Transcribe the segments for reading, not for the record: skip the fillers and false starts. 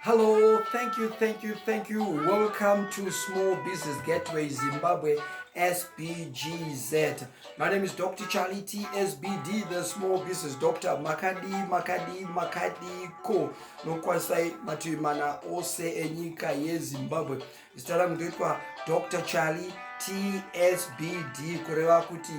Hello, thank you. Welcome to Small Business Gateway Zimbabwe, SBGZ. My name is Dr. Charlie TSBD, the Small Business Doctor. Makadi ko nokwasai matuimana ose enyika yeZimbabwe. Zitalangu ndoitwa Dr. Charlie TSBD, kureva kuti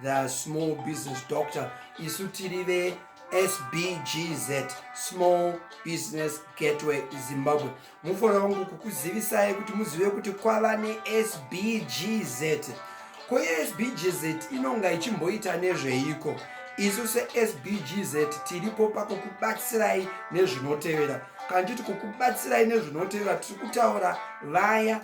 the Small Business Doctor. Isu tirive SBGZ, Small Business Gateway Zimbabwe. Mufora wangu kukuzivisai kuti muzive kuti kwava neSBGZ. Ko SBGZ inonga ichimboita nezveiko? Isu seSBGZ tiripo pakukubatsirai nezvinotevera. Kana titi kukubatsirai nezvinotevera, tiri kutaura vaya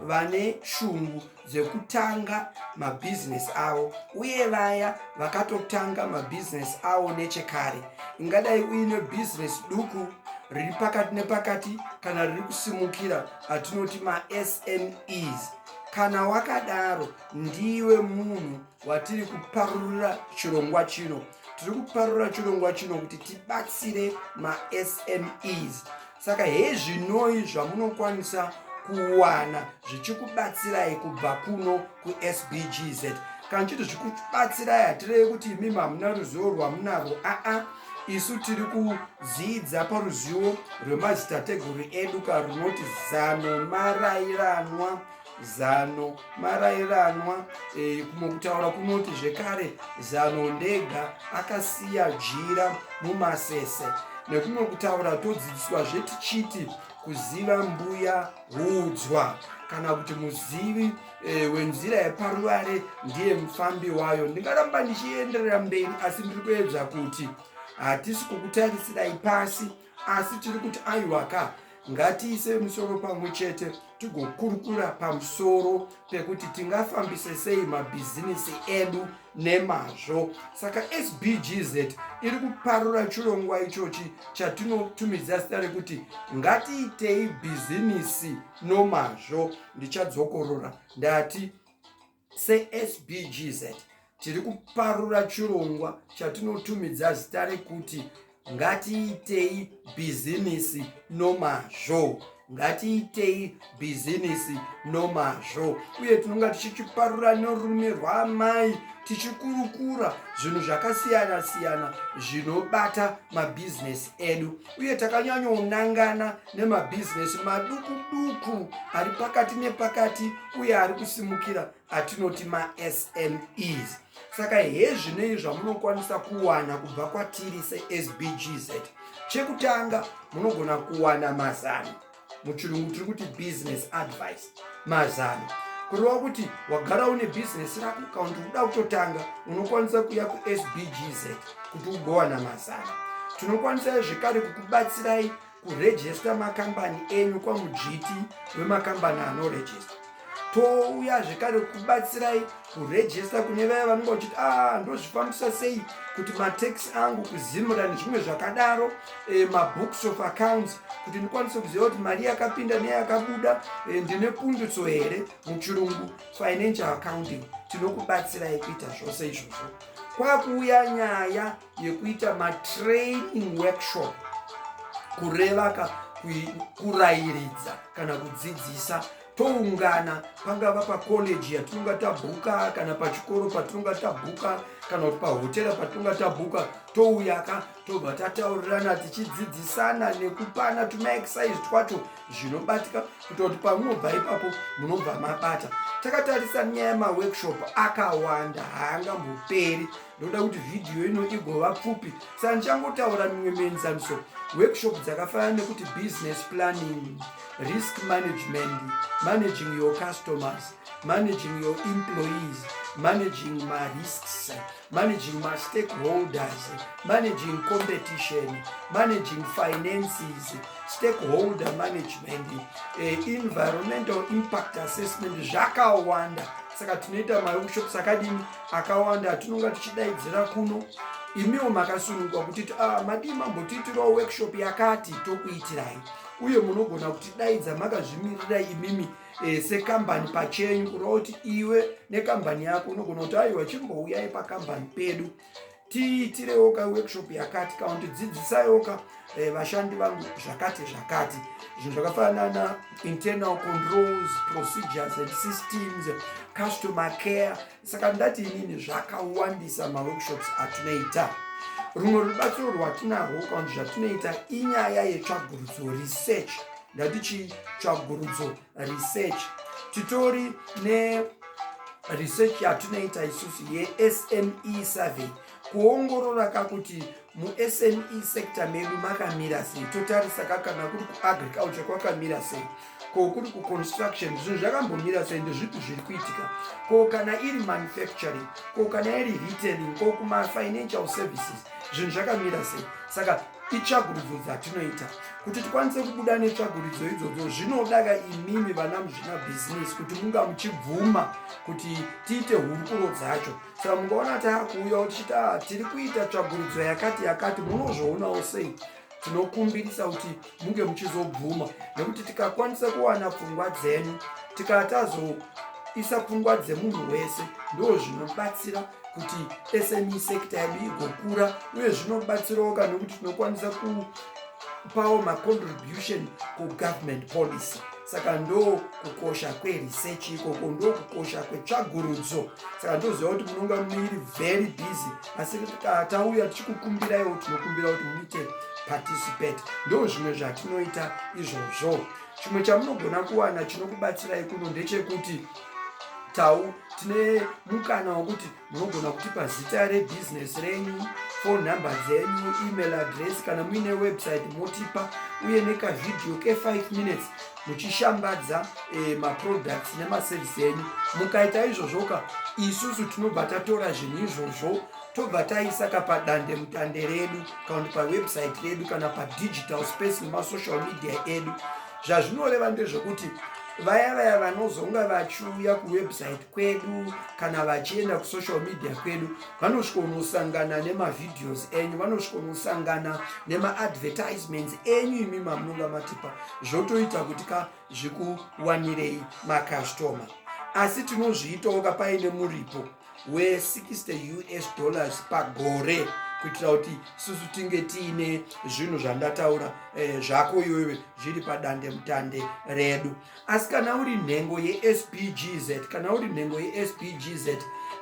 vane shungu dzekutanga mabhizinesi avo uye vaya vakatotanga mabhizinesi avo nechekare. Ingadai uine bhizinesi duku riri pakati nepakati kana riri kusimukira, atinoti maSMEs. Kana wakadaro, ndiwe munhu watiri kuparurira chirongwa chino. Tiri kuparurira chirongwa chino kuti tibatsire maSMEs. Saka hezvinoi zvamunokwanisa kuwana zvichikubatsirai kubva kuno kuSBGZ. Kana chiti zvikubatsirai, hatirevi kuti imi hamuna ruzivo rwamunarwo. Isu tiri kudzidza paruzivo rwemadzitateguru edu runoti zano marairanwa. Kumwe kunoti zvekare zano ndega akasiya jira mumasese. Nekumwe kutaura todzidziswa zvetichiti kuziva mbuya huudzwa, kana kuti muzivi wenzira yeparuvare ndiye mufambi wayo. Ndingaramba ndichienderera mberi, asi ndiri kuedza kuti hatisi kukutarisirai pasi, asi tiri kuti aiwaka ngatiise musoro pamwe chete tigokurukura pamusoro pekuti tingafambise sei mabhizinesi edu nemazvo. Saka SBGZ iri kuparura chirongwa ichochi chatinotumidza zita rekuti ngatiitei bhizinesi nomazvo. Ndichadzokorora ndati seSBGZ tiri kuparura chirongwa chatinotumidza zita rekuti ngatiitei bhizinesi nomazvo. Ngatiitei bhizinesi nomazvo. Uye tinonga tichichiparura norurimi rwamai, tichikurukura zvinhu zvakasiyana siyana zvinobata mabhizinesi edu. Uye takanyanyonangana nemabhizinesi maduku duku ari pakati nepakati uye ari kusimukira, atinoti maSMEs. Saka hezvinei zvamunokwanisa kuwana kubva kwatiri seSBGZ. Chekutanga, munogona kuwana mazano. Muchirungu tiri kuti business advice. Mazano kureva kuti wagara une bhizinesi rako, kana kuti uda kutotanga, unokwanisa kuya kuSBGZ kuti ugowana mazano. Tinokwanisa zvekare kukubatsirai kurejista makambani enyu kwamujiti wemakambani anorejista. Touya zvekare kubatsirai kurejista kune vaya vanenge vachiti ndozvifambisa sei kuti matax angu kuzimura nezvimwe zvakadaro, mabooks of accounts, kuti ndikwanise kuziva kuti mari yakapinda neyakabuda, ndine pundutso here, muchirungu financial accounting. Tinokubatsirai kuita zvose izvozvo. Kwakuuya nyaya yekuita matraining workshop, kureva kurairidza kana kudzidzisa. Toungana pangava pakoleji yatinonga tabhuka, kana pachikoro patinonga tabhuka, kana kuti pahotera patinonga tabhuka, touyaka tobva tataurirana tichidzidzisana nekupana tumaexercise twacho zvinobatika, kuita kuti pamunobva ipapo munobva mabata. Takatarisa nyaya yemaworkshop akawanda, haangamboperi. Ndoda kuti vhidhiyo ino igova pfupi, saka ndichangotaura mimwe mienzaniso. Workshop dzakafanana nekuti business planning, risk management, managing your customers, managing your employees, managing my risks, managing my stakeholders, managing competition, managing finances, stakeholder management, environmental impact assessment, zvakawanda. Saka tinoita maworkshops akadini akawanda atinonga tichidaidzira kuno. imiwo makasunungwa kuti madii mambotiitirawo workshop yakati tokuitirai, uye munogona kutidaidza makazvimirira imimi sekambani pachenyu, kureva kuti iwe nekambani yako unogona kuti aiwa chimbouyai pakambani pedu tiitirewo workshop yakati kana kutidzidzisaiwoka vashandi vangu zvakati zvakati, zvinhu zvakafanana na internal controls, procedures and systems, customer care. Saka ndati inini zvakawandisa maworkshops atunoita. Rumwe rubatsiro rwatinarwo kana zvatunoita inyaya yetsvagurudzo, research. Ndati tsvagurudzo, research. Titori ne research yatunoita isusu ye-SME survey, kuongorora kakuti mu-SME sector medu makamira sei, totarisa kana kuri ku-agriculture kwakamira sei, ko kuri ku-construction zvinhu zvakambomira sei, ndezvipi zviri kuitika, ko kana iri manufacturing, ko kana iri retailing, ko kuma-financial services zvinhu zvakamira sei. Saka itsvagurudzo dzatinoita kuti tikwanise kubuda netsvagurudzo idzodzo. Zvinodaka imimi vana muzvimabhizinesi kuti munga muchibvuma kuti tiite hurukuro dzacho. Saka mungaona taakuuya tichiti tiri kuita tsvagurudzo yakati munozvoonawo sei. Tinokumbirisa kuti munge muchizobvuma, nekuti tikakwanisa kuwana pfungwa dzenyu, tikatazoisa pfungwa dzemunhu wese, ndo zvinobatsira kuti SME sector yedu igokura, uye zvinobatsirawo kana kuti tinokwanisa kupawo macontribution ku-government policy. Saka ndo kukosha kweresearch ikoko, ndo kukosha kwetsvagurudzo. Saka ndoziva kuti munonga muiri very busy, asi tauya tichikukumbiraiwo tinokumbira kuti muite participate. Ndo zvimwe zvatinoita izvozvo. Chimwe chamunogona kuwana chinokubatsirai kuno ndechekuti tine mukana wekuti munogona kutipa zita rebusiness renyu, phone number dzenyu, email address, kana muine website motipa, uye nekavidhiyo ke5 minutes muchishambadza maproducts nemaservice enyu. Mukaita izvozvoka, isusu tinobva tatora zvinhu izvozvo tobva taisaka padande mutande redu, kana kuti pawebsite redu, kana padigital space nemasocial media edu. Zvazvinoreva ndezvokuti vaya vanozonga vachiuya kuwebsite kwedu kana vachienda kusocial media kwedu vanosvika kunosangana nemavideos enyu, vanosvika kunosangana nemaadvertisements enyu imi mamunonga matipa, zvotoita kuti zvikuwanirei makastoma. Asi tinozviitawo paine muripo we$60 pagore, kuitira kuti isusu tinge tiine zvinhu zvandataura zvako iwewe zviri padande mutande redu. Asi kana uri nhengo ye-SBGZ, kana uri nhengo ye-SBGZ,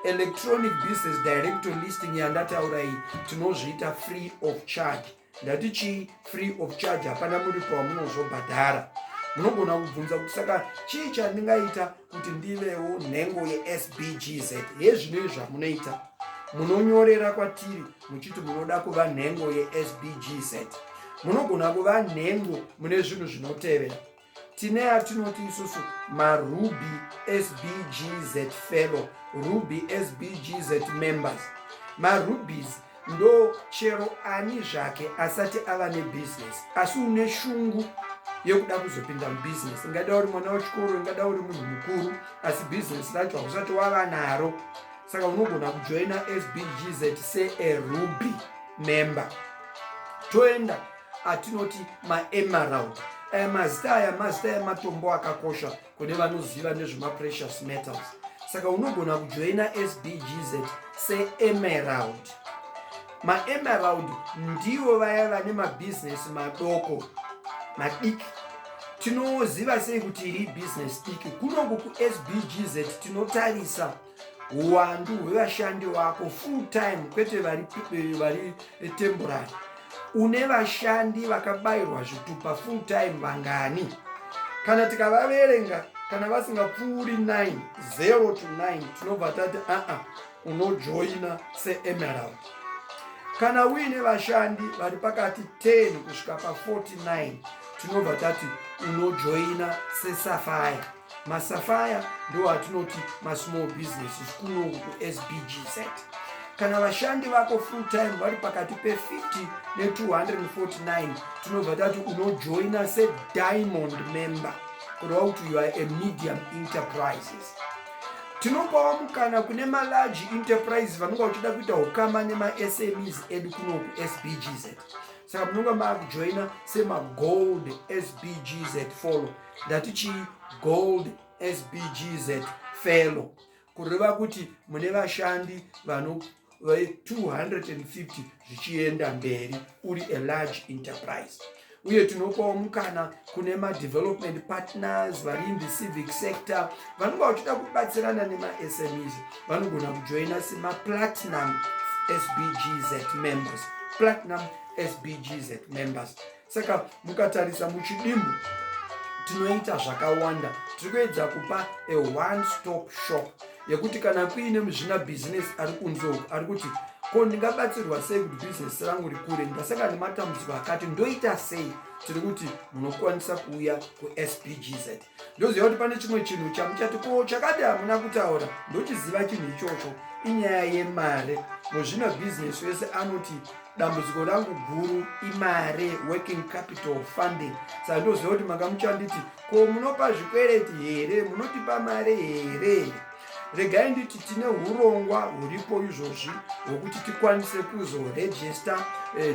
electronic business directory listing yandataura iyi, tinozviita free of charge. Ndati chii free of charge? Hapana muripo wamunozobhadhara. Munogona kubvunza kuti saka chii chandingaita kuti ndivewo nhengo ye-SBGZ? Yezvinoi zvamunoita, munonyorera kwatiri muchiti munoda kuva nhengo ye-SBGZ. Munogona kuva nhengo mune zvinhu zvinotevera. Tine yatinoti isusu maRuby SBGZ fellow, Ruby SBGZ members. MaRubies ndo chero ani zvake asati ava nebusiness, asi une shungu yekuda kuzopinda mubusiness. Ingada uri mwana wechikoro, ingada uri munhu mukuru, asi business racho hausati wava naro. Saka unogona kujoina SBGZ se-Ruby member. Toenda atinoti ma-emerald. Mazita aya matombo akakosha kune vanoziva nezvema-precious metals. Saka unogona kujoina SBGZ se-emerald. Ma-emerald ndivo vaya vane mabusiness madoko, madiki. Tinoziva sei kuti iri business diki? Kunoku ku-SBGZ tinotarisa uwandu hwevashandi wako full time, kwete vari temporary. Une vashandi vakabayirwa zvitupa full time vangani? Kana tikavaverenga, kana vasingapfuuri 9, 0 to 9, tinobva tati unojoina se-emerald. Kana uine vashandi vari pakati 10 kusvika pa49, tinobva tati unojoina se-sapphire. Masapphire ndo atinoti ma-small businesses kunoku ku-SBGZ. Kana vashandi vako full time vari pakati pe50 ne249, tinobva tati unojoina se-diamond member, kureva kuti you are a medium enterprises. tinopawo mukana kune malarge enterprise vanonga uchida kuita ukama nema-SMEs edu kunoku SBGZ. Saka munonga maakujoina semagold SBGZ follow, ndatichi gold SBGZ fellow, kureva kuti mune vashandi vano 250 zvichienda mberi uri a large enterprise. Uye tinopawo mukana kune ma-development partners vari in the civic sector vanonga vachida kubatsirana nema-SMEs, vanogona kujoina sema-platinum SBGZ members, platinum SBGZ members. Saka mukatarisa muchidimbu tinoita zvakawanda, tiri kuedza kupa a one-stop shop yekuti kana kuine muzvina business ari kunze ari kuti ko ndingabatsirwa sei kuti business rangu rikure, ndasaka nematambudziko akati ndoita sei, tiri kuti munokwanisa kuuya kuSBGZ. Ndoziva kuti pane chimwe chinhu chamuchati ko chakati hamuna kutaura, ndochiziva chinhu ichocho, inyaya yemare. Muzvina business wese anoti dambudziko rangu guru imare, working capital funding. Saka ndoziva kuti makamuchanditi ko munopa zvikwereti here, munotipa mare here. Regai nditi tine urongwa huripo izvozvi hwekuti tikwanise kuzoregister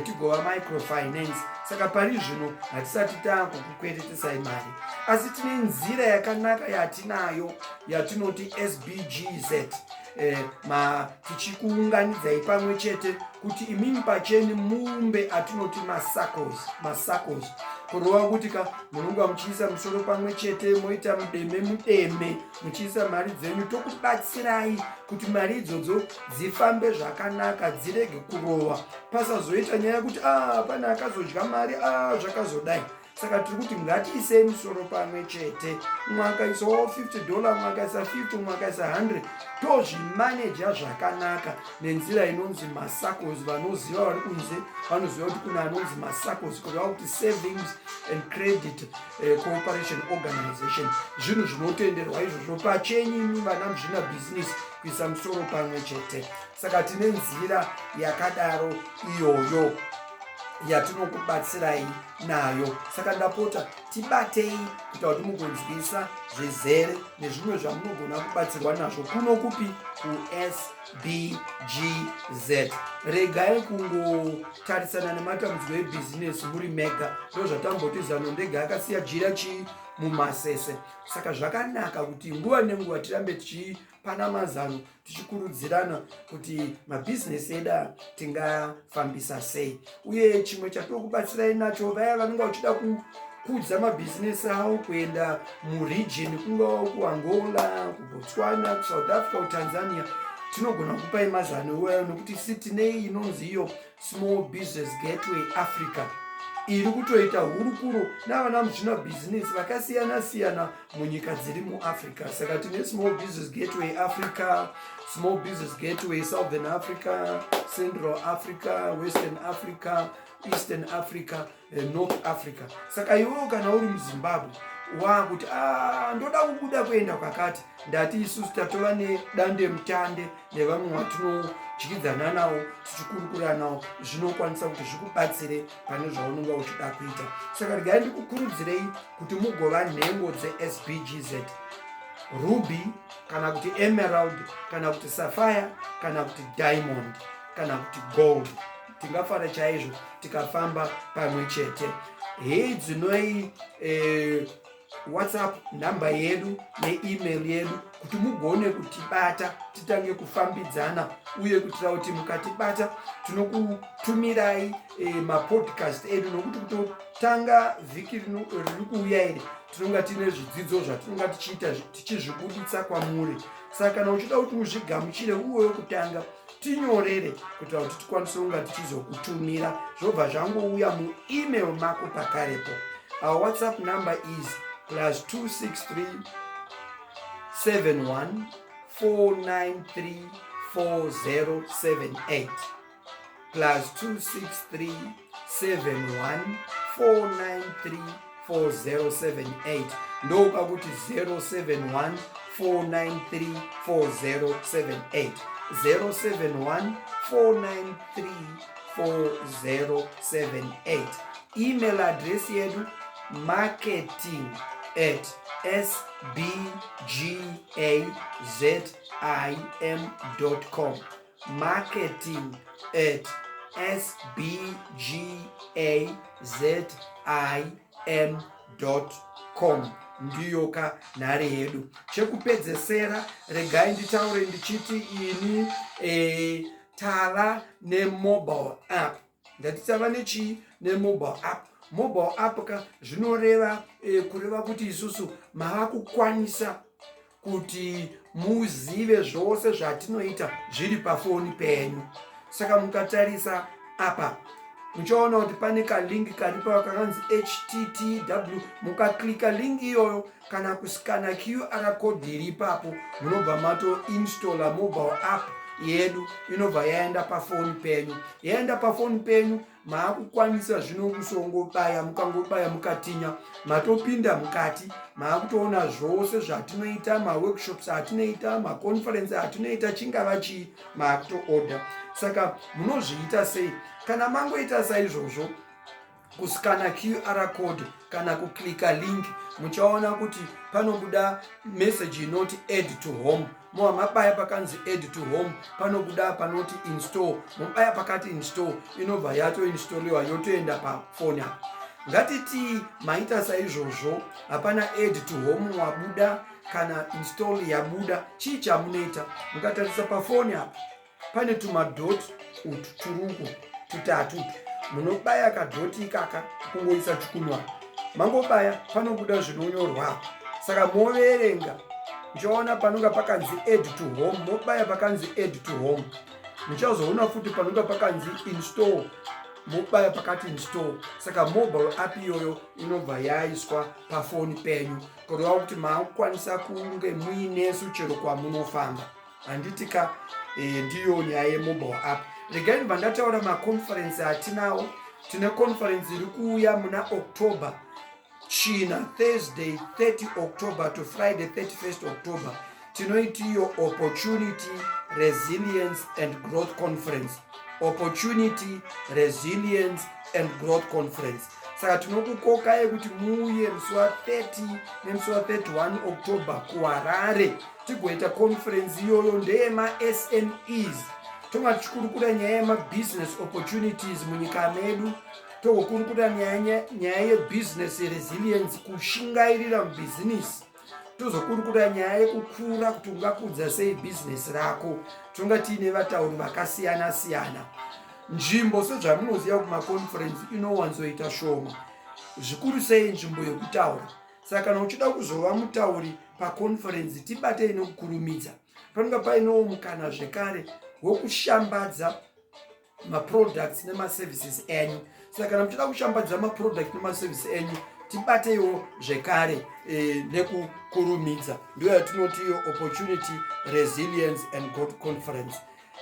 tigova microfinance. Saka pari zvino hatisati taakukukweretesai mari, asi tine nzira yakanaka yatinayo yatinoti SBGZ. Tichikuunganidzai pamwe chete kuti imimi pacheni muumbe atinoti masacos, kurova kuti munonga muchiisa musoro pamwe chete, moita mudeme muchiisa mari dzenyu, tokubatsirai kuti mari idzodzo dzifambe zvakanaka, dzirege kurova, pasazoita nyaya yekuti pane akazodya mari zvakazodai. Saka tiri kuti ngatiisei musoro pamwe chete, mwakaisawo $50, mwakaisa 50, mwakaisa 100, tozvimaneja zvakanaka nenzira inonzi masacos. Vanoziva vari kunze vanoziva kuti kuna anonzi masacos, kureva kuti savings and credit cooperation organization. Zvinhu zvinotenderwa izvozvo pachenyu vana muzvina business kuisa musoro pamwe chete. Saka tine nzira yakadaro iyoyo yatinokubatsirai nayo. Saka ndapota tibatei kuita kuti mugonzwisa zvezere nezvimwe zvamunogona kubatsirwa nazvo kuno kupi kuSBGZ. Regai kungotarisana nematambudziko ebusiness muri mega, ndo zvatamboti Zano Ndege akasiya jira chi mumasese. Saka zvakanaka kuti nguva nenguva tirambe tichipana mazano, tichikurudzirana kuti mabhizinesi edu tingafambisa sei. Uye chimwe chatinokubatsirai nacho, vaya vanenge vachida kukudza mabhizinesi avo kuenda muregion, kungava kuAngola, kuBotswana, kuSouth Africa, kuTanzania, tinogona kupai mazano iwayo, nokuti sitinei inonzi iyo Small Business Gateway Africa iri kutoita hurukuro navana muzvina business vakasiyana siyana munyika dziri muAfrica. Saka tine Small Business Gateway Africa, Small Business Gateway Southern Africa, Central Africa, Western Africa, Eastern Africa, North Africa. Saka iwewo kana uri muZimbabwe wakuti ndoda kubuda kuenda kwakati, ndati isusu tatova nedande mutande nevamwe vatinodyidzana navo, tichikurukura navo, zvinokwanisa kuti zvikubatsire pane zvaunonga uchida kuita. Saka regai ndikukurudzirei kuti mugova nhengo dzeSBGZ, Ruby kana kuti Emerald kana kuti Sapphire kana kuti Diamond kana kuti Gold. Tingafara chaizvo tikafamba pamwe chete. Hei dzinoi WhatsApp namba yedu neemail yedu kuti mugone kutibata titange kufambidzana, uye kuitira kuti mukatibata tinokutumirai mapodcast edu, nokuti kutotanga vhiki riri kuuya iri tinonga tine zvidzidzo zvatinonga tichiita tichizvibuditsa kwamuri. Saka kana uchida kuti muzvigamuchire uwewo kutanga, tinyorere kuitira kuti tikwanise kunga tichizokutumira zvobva zvangouya muemail mako pakarepo. Our WhatsApp number is +263 71 493 4078, +263 71 493 4078, ndoka kuti 071 493 4078, 071 493 4078. Email address yedu marketing@ sbgazim.com, marketing@sbgazim.com. ndiyo kanhare yedu. Chekupedzesera, regai nditaure ndichiti ini tava nemobile app. Ndatitava nechi nemobile app. Mobile app zvinoreva kureva kuti isusu mava kukwanisa kuti muzive zvose zvatinoita zviri pafoni penyu. Saka mukatarisa apa muchaona kuti pane kalingi karipa kakanzi httw. Mukaklika lingi iyoyo kana kuskana QR code iri ipapo, munobva mato installa mobile app yedu, inobva yaenda pafoni penyu. Yaenda pafoni penyu, maakukwanisa zvino kusongobaya, mukangobaya mukatinya, matopinda mukati, maakutoona zvose zvatinoita, maworkshops atinoita, maconference atinoita, chingava chii, maakuto-order. Saka munozviita sei? Kana mangoita saizvozvo, kuskana QR code kana kuklika link, muchaona kuti panobuda message inoti add to home. Moa mabaya pakanzi add to home, panobuda panoti install. Mubaya pakati install, inobva yato installiwa yotoenda pafoni apa. Ngatiti maita saizvozvo, hapana add to home wabuda kana install yabuda, chii chamunoita? Mukatarisa pafoni apa, pane tumadoti turuku tutatu. Munobaya kadhoti ikaka, kungoisa chikunwa. Mangobaya, panobuda zvinonyorwa. Saka moverenga, njoona panonga pakanzi add to home, mobaya pakanzi add to home. Muchazoona futi panonga pakanzi install, mobaya pakati install. Saka mobile app iyoyo inobva yaiswa pafoni penyu, kureva kuti maakukwanisa kunge muinesu chero kwamunofamba. Handitika ndiyo nyaya yemobile app. Regai ndibva ndataura maconference atinawo. Tine conference iri kuuya muna October china, Thursday 30 October to Friday 31st October. Tinoiti iyo Opportunity, Resilience and Growth Conference. Opportunity, Resilience and Growth Conference. Saka tinokukoka yekuti muuye musi wa 30 nemusi wa 31 October kuHarare, tigoita conference iyoyo ndeyema SMEs. Tonga tichikurukura nyaya yemabusiness opportunities munyika medu, togokurukura nyaya yebusiness resilience, kushingairira mubusiness. Tozokurukura nyaya yekukura kuti ungakudza sei business rako. Tonga tiine vatauri vakasiyana siyana. Nzvimbo sezvamunoziva kumaconference inowanzoita shoma, zvikuru sei nzvimbo yekutaura. Saka kana uchida kuzova mutauri paconference, tibate inokurumidza. Panonga painowo mukana zvekare wokushambadza maproducts nemaservices enyu. Saka kana muchida kushambadza maproducts nemaservices enyu, tibatewo zvekare nekukurumidza. Ndiyo yatinoti iyo Opportunity, Resilience and Growth Conference.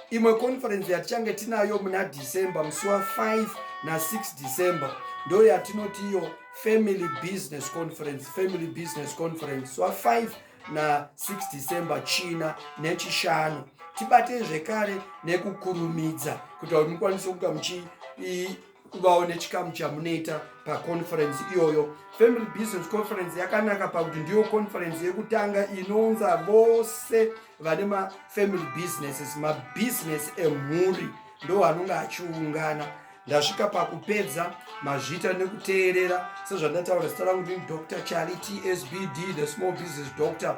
Imwe conference yatichange tinayo muna December, musi wa 5 na 6 December, ndo yatinoti iyo Family Business Conference. Family Business Conference wa 5 na 6 December china nechishanu. Tibate zvekare nekukurumidza kuti mukwanise kunga muchivawo chikamu chamunoita paconference iyoyo. Family Business Conference yakanaka pakuti ndiyo conference yekutanga inounza vose vane mafamily businesses, mabusiness emhuri, ndo anonga achiungana. Ndasvika pakupedza, mazvita nekuteerera. Sezvandataura, zita rangu ndini Dr. Charity SBD, the small business doctor.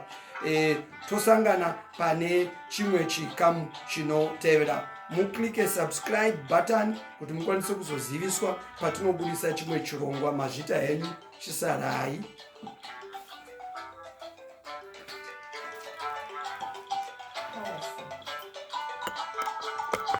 Tosangana pane chimwe chikamu chinotevera. Muklike subscribe button kuti mukwanise kuzoziviswa patinobudisa chimwe chirongwa. Mazvita henyu Chisarai.